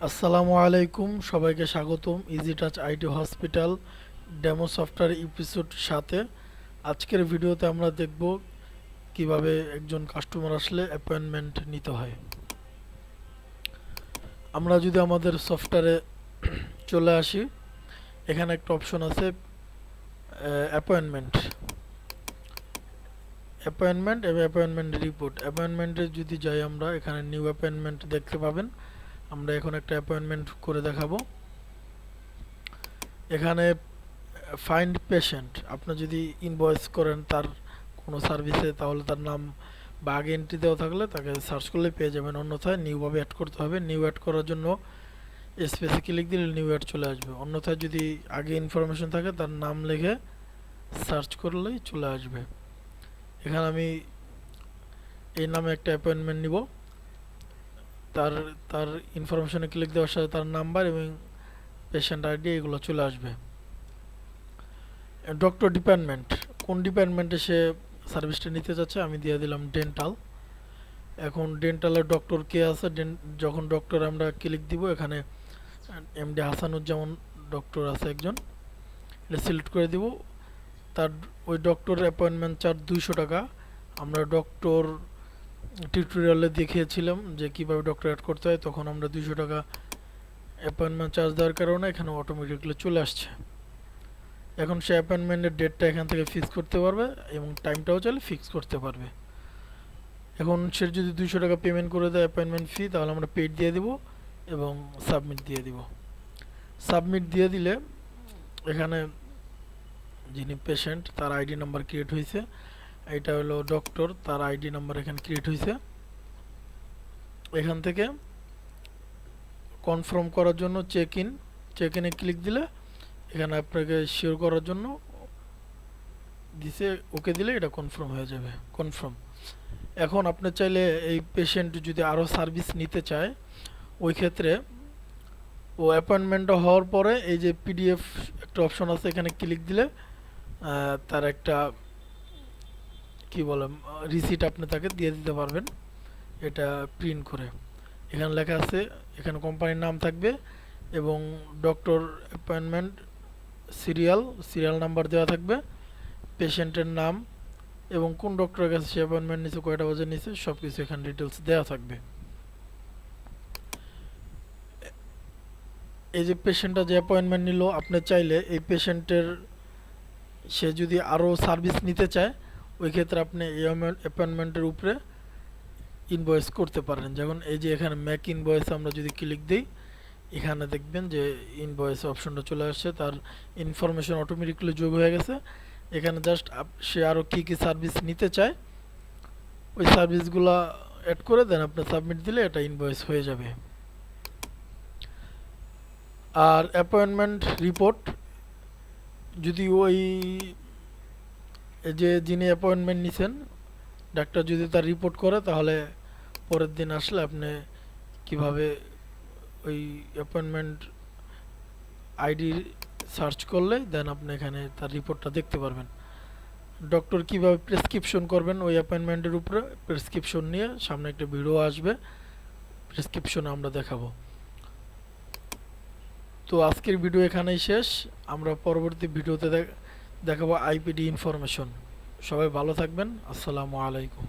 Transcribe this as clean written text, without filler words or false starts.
আসসালামু আলাইকুম, সবাইকে স্বাগতম easy touch IT hospital demo software episode সাথে। আজকের ভিডিওতে আমরা দেখব কিভাবে একজন কাস্টমার আসলে অ্যাপয়েন্টমেন্ট নিতে হয়। আমরা যদি আমাদের সফটওয়্যারে চলে আসি, এখানে একটা অপশন আছে অ্যাপয়েন্টমেন্ট অ্যাপয়েন্টমেন্ট এবং অ্যাপয়েন্টমেন্ট রিপোর্ট। অ্যাপয়েন্টমেন্টে যদি যাই আমরা, এখানে নিউ অ্যাপয়েন্টমেন্ট দেখতে পাবেন। আমরা এখন একটা অ্যাপয়েন্টমেন্ট করে দেখাবো। এখানে ফাইন্ড পেশেন্ট, আপনি যদি ইনভয়েস করেন তার কোনো সার্ভিসে, তাহলে তার নাম বা আগে এন্ট্রি দেওয়া থাকলে তাকে সার্চ করলে পেয়ে যাবেন। অন্যথায় নিউভাবে অ্যাড করতে হবে। নিউ অ্যাড করার জন্য স্পেসে ক্লিক দিলে নিউ অ্যাড চলে আসবে। অন্যথায় যদি আগে ইনফরমেশন থাকে তার নাম লিখে সার্চ করলেই চলে আসবে। এখানে আমি এই নামে একটা অ্যাপয়েন্টমেন্ট নিব। তার তার ইনফরমেশনে ক্লিক দেওয়ার সাথে তার নাম্বার এবং পেশেন্ট আইডি এগুলো চলে আসবে। ডক্টর ডিপার্টমেন্ট, কোন ডিপার্টমেন্টে সে সার্ভিসটা নিতে যাচ্ছে, আমি দিয়ে দিলাম ডেন্টাল। এখন ডেন্টালের ডক্টর কে আছে, যখন ডক্টর আমরা ক্লিক দিব, এখানে এমডি হাসানুজ্জামান ডক্টর আছে একজন, এটা সিলেক্ট করে দিব। তার ওই ডক্টরের অ্যাপয়েন্টমেন্ট চার্জ 200 টাকা। আমরা ডক্টর টিউটোরিয়ালে দেখিয়েছিলাম যে কীভাবে ডক্টর অ্যাড করতে হয়, তখন আমরা 200 টাকা অ্যাপয়েন্টমেন্ট চার্জ দেওয়ার কারণে এখানে অটোমেটিকলি চলে আসছে। এখন সে অ্যাপয়েন্টমেন্টের ডেটটা এখান থেকে ফিক্স করতে পারবে এবং টাইমটাও চাইলে ফিক্স করতে পারবে। এখন সে যদি 200 টাকা পেমেন্ট করে দেয় অ্যাপয়েন্টমেন্ট ফি, তাহলে আমরা পেড দিয়ে দিব এবং সাবমিট দিয়ে দিব। সাবমিট দিয়ে দিলে এখানে যিনি পেশেন্ট তার আইডি নাম্বার ক্রিয়েট হয়েছে, এটা হলো ডক্টর, তার আইডি নাম্বার এখানে ক্রিয়েট হয়েছে। এখান থেকে কনফার্ম করার জন্য চেক ইনে ক্লিক দিলে এখানে আপনাকে শিওর করার জন্য দিছে, ওকে দিলে এটা কনফার্ম হয়ে যাবে। কনফার্ম। এখন আপনি চাইলে এই পেশেন্ট যদি আরও সার্ভিস নিতে চায়, ওই ক্ষেত্রে ও অ্যাপয়েন্টমেন্টটা হওয়ার পরে এই যে পিডিএফ একটা অপশন আছে, এখানে ক্লিক দিলে তার একটা কি বলে রিসিট আপনি তাকে দিয়ে দিতে পারবেন, এটা প্রিন্ট করে। এখানে লেখা আছে, এখানে কোম্পানির নাম থাকবে এবং ডক্টর অ্যাপয়েন্টমেন্ট সিরিয়াল নাম্বার দেওয়া থাকবে, পেশেন্টের নাম এবং কোন ডক্টরের কাছে সে অ্যাপয়েন্টমেন্ট নিচ্ছে, কয়টা বাজে নিচ্ছে, সব কিছু এখানে ডিটেলস দেওয়া থাকবে। এই যে পেশেন্টটা যে অ্যাপয়েন্টমেন্ট নিল, আপনি চাইলে এই পেশেন্টের সে যদি আরও সার্ভিস নিতে চায়, ওই ক্ষেত্রে আপনি এই অ্যাপয়েন্টমেন্টের উপরে ইনভয়েস করতে পারেন। যেমন এই যে এখানে ম্যাক ইনভয়েস আমরা যদি ক্লিক দিই, এখানে দেখবেন যে ইনভয়েস অপশনটা চলে আসছে, তার ইনফরমেশন অটোমেটিকলি যোগ হয়ে গেছে। এখানে জাস্ট সে আরও কী কী সার্ভিস নিতে চায় ওই সার্ভিসগুলো অ্যাড করে দেন, আপনি সাবমিট দিলে এটা ইনভয়েস হয়ে যাবে। আর অ্যাপয়েন্টমেন্ট রিপোর্ট, যদি ওই যে যিনি অ্যাপয়েন্টমেন্ট নিছেন ডাক্তার যদি তার রিপোর্ট করে, তাহলে পরের দিন আসলে আপনি কিভাবে ওই অ্যাপয়েন্টমেন্ট আইডি সার্চ করলে দেন আপনি এখানে তার রিপোর্টটা দেখতে পারবেন। ডক্টর কিভাবে প্রেসক্রিপশন করবেন ওই অ্যাপয়েন্টমেন্টের উপরে, প্রেসক্রিপশন নিয়ে সামনে একটা ভিডিও আসবে, প্রেসক্রিপশন আমরা দেখাবো। তো আজকের ভিডিও এখানেই শেষ। আমরা পরবর্তী ভিডিওতে দেখাবো আইপিডি ইনফরমেশন। সবাই ভালো থাকবেন। আসসালামু আলাইকুম।